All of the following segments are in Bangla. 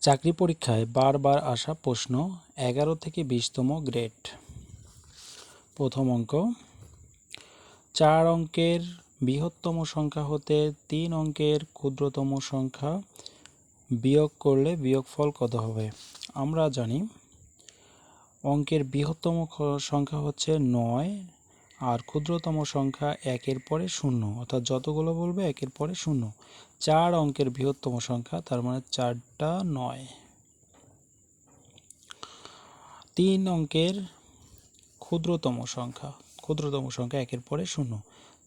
চাকরি পরীক্ষায় বারবার আসা প্রশ্ন 11 থেকে 20তম গ্রেড। প্রথম অঙ্ক, 4 অঙ্কের বৃহত্তম সংখ্যা হতে 3 অঙ্কের ক্ষুদ্রতম সংখ্যা বিয়োগ করলে বিয়োগফল কত হবে? আমরা জানি অঙ্কের বৃহত্তম সংখ্যা হচ্ছে 9 আর ক্ষুদ্রতম সংখ্যা 1-এর পরে 0, অর্থাৎ যতগুলো বলবে 1-এর পরে 0। 4 অঙ্কের বৃহত্তম সংখ্যা, তার মানে 4টা 9। 3 অঙ্কের ক্ষুদ্রতম সংখ্যা 1-এর পরে 0,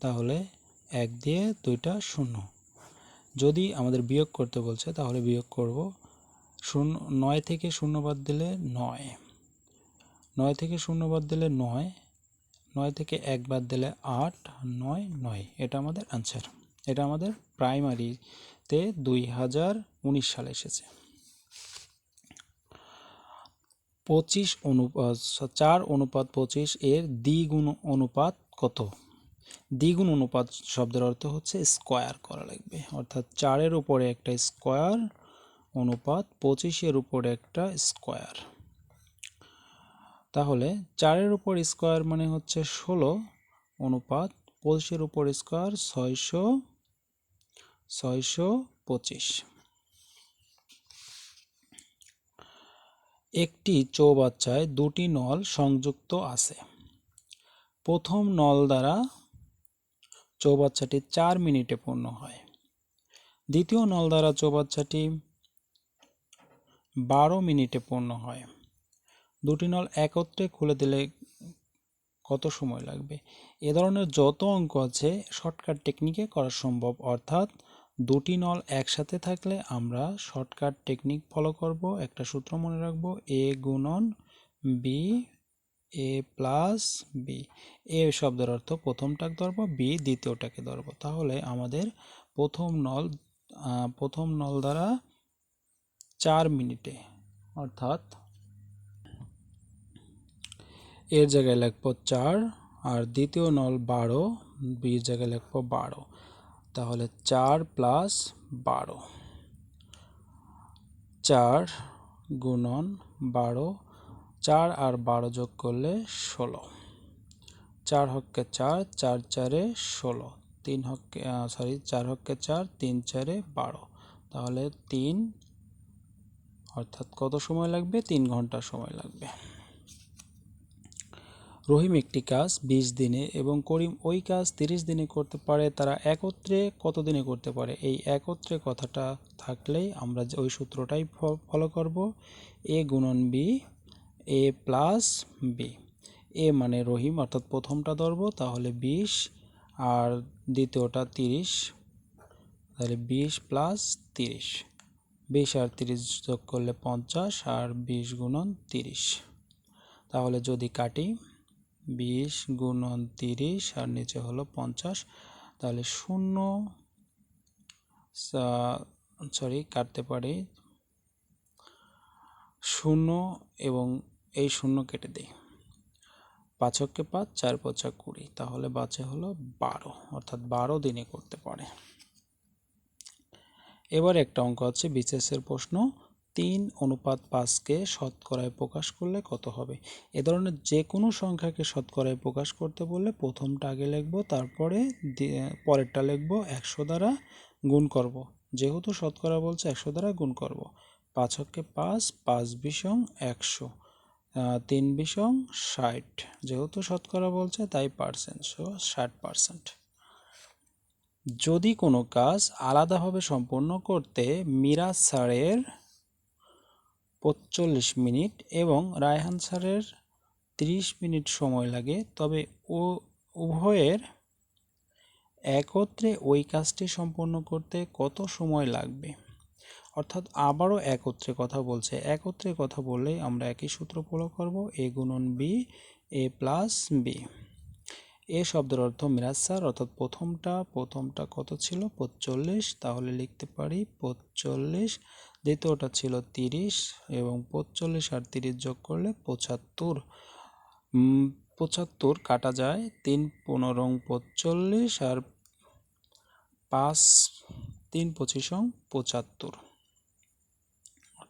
তাহলে 1 দিয়ে 2টা 0। যদি আমাদের বিয়োগ করতে বলছে তাহলে বিয়োগ করব। 9 থেকে 0 বাদ দিলে 9, 9 থেকে 0 বাদ দিলে 9, 9 থেকে 1 বাদ দিলে 8, 9, 9। এটা আমাদের আনসার। এটা আমাদের প্রাইমারিতে 2019 সালে এসেছে। 4:25 এর দ্বিগুণ অনুপাত কত? দ্বিগুণ অনুপাত শব্দের অর্থ হচ্ছে স্কয়ার করা লাগবে, অর্থাৎ 4-এর উপরে একটা স্কয়ার অনুপাত 25-এর উপরে একটা স্কয়ার। তাহলে 4-এর উপর স্কয়ার মানে হচ্ছে 16 অনুপাত 25-এর উপর স্কয়ার 625। একটি চৌবাচ্চায় 2টি নল সংযুক্ত আছে। প্রথম নল দ্বারা চৌবাচ্চাটি 4 মিনিটে পূর্ণ হয়। দ্বিতীয় নল দ্বারা চৌবাচ্চাটি 12 মিনিটে পূর্ণ হয়। দুটি নল একত্রে খুলে দিলে কত সময় লাগবে? এ ধরনের যত অঙ্ক আছে শর্টকাট টেকনিকে করা সম্ভব, অর্থাৎ দুটি নল একসাথে থাকলে আমরা শর্টকাট টেকনিক ফলো করব। একটা সূত্র মনে রাখবো, a গুণন b, a প্লাস b। এ শব্দের অর্থ প্রথমটাকে ধরবো, বি দ্বিতীয়টাকে ধরবো। তাহলে আমাদের প্রথম নল দ্বারা 4 মিনিটে, অর্থাৎ এর জায়গায় লিখবো 4 আর দ্বিতীয় নল 12, বির জায়গায় লিখবো 12। তাহলে 4 প্লাস 12, 4 গুণন 12, 4 আর 12 যোগ করলে 16। 4 হক্কে 4, 4 4-এ 16, 4 হক্কে 4, 3 4-এ 12। তাহলে 3, অর্থাৎ কত সময় লাগবে? 3 ঘন্টা সময় লাগবে। রহিম একটি কাজ 20 দিনে এবং করিম ওই কাজ 30 দিনে করতে পারে, তারা একত্রে কত দিনে করতে পারে? এই একত্রে কথাটা থাকলেই আমরা ওই সূত্রটাই ফলো করব, a গুণন b, a প্লাস b। এ মানে রহিম, অর্থাৎ প্রথমটা ধরবো, তাহলে 20 আর দ্বিতীয়টা 30, তাহলে 20 প্লাস 30, 20 আর 30 যোগ করলে 50 আর 20 গুণন 30। তাহলে যদি কাটি 20 গুণন 30 আর নিচে হলো 50, তাহলে কাটতে পারি 0 এবং এই 0 কেটে দিই। 5 হক্কে 5, 4 5 20, তাহলে বাঁচে হলো 12, অর্থাৎ 12 দিনে করতে পারে। এবার একটা অঙ্ক আছে বিসিএস-এর প্রশ্ন, 3:5কে শতকরায় প্রকাশ করলে কত হবে? এ ধরনের যে কোনো সংখ্যাকে শতকরায় প্রকাশ করতে বললে প্রথমটা আগে লিখব, তারপরে পরেরটা লিখব, 100 দ্বারা গুণ করব। যেহেতু শতকরা বলছে 100 দ্বারা গুণ করব। 5 হক্কে 5, 5 বিশং 100, 3 বিশং 60, যেহেতু শতকরা বলছে তাই পার্সেন্ট, 60%। যদি কোনো কাজ আলাদাভাবে সম্পন্ন করতে মিরাজ স্যারের 45 মিনিট এবং রায়হান স্যারের 30 মিনিট সময় লাগে, তবে উভয়ের একত্রে ওই কাজটি সম্পন্ন করতে কত সময় লাগবে? অর্থাৎ আবারও একত্রে কথা বলছে। একত্রে কথা বললেই আমরা একই সূত্র ফলো করব, a গুণন b, a প্লাস b। এ শব্দের অর্থ মিরাজ স্যার, অর্থাৎ প্রথমটা কত ছিল? 45, তাহলে লিখতে পারি 45। দ্বিতীয়টা ছিল 30 এবং 45 আর 30 যোগ করলে 75। 75 কাটা যায়, 3 15 45 আর 5 3 25 75,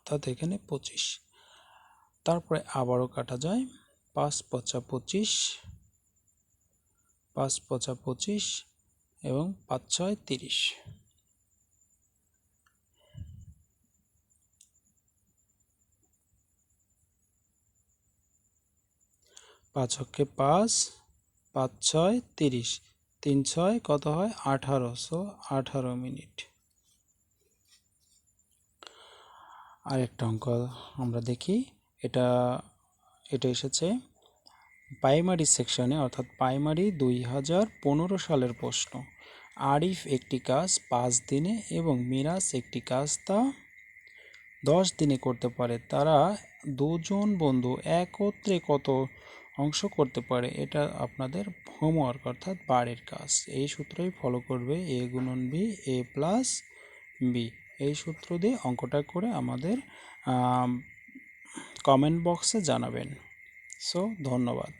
অর্থাৎ এখানে 25। তারপরে আবারও কাটা যায়, 5 5 25, 5 5 25 এবং 5 6 30। 5 অক্ষে 5, 5 6 30, 3 6 কত হয় 18, 18 মিনিট। আরেকটা অঙ্ক আমরা দেখি, এটা এসেছে প্রাইমারি সেকশনে, অর্থাৎ প্রাইমারি 2015 সালের প্রশ্ন। আরিফ একটি কাজ 5 দিনে এবং মিরাজ একটি কাজ তা 10 দিনে করতে পারে। তারা দুজন বন্ধু একত্রে কত অংশ করতে পারে? এটা আপনাদের হোমওয়ার্ক, অর্থাৎ বাড়ির কাজ। এই সূত্রই ফলো করবে, a গুণন b a প্লাস b। এই সূত্র দিয়ে অঙ্কটা করে আমাদের কমেন্ট বক্সে জানাবেন। সো ধন্যবাদ।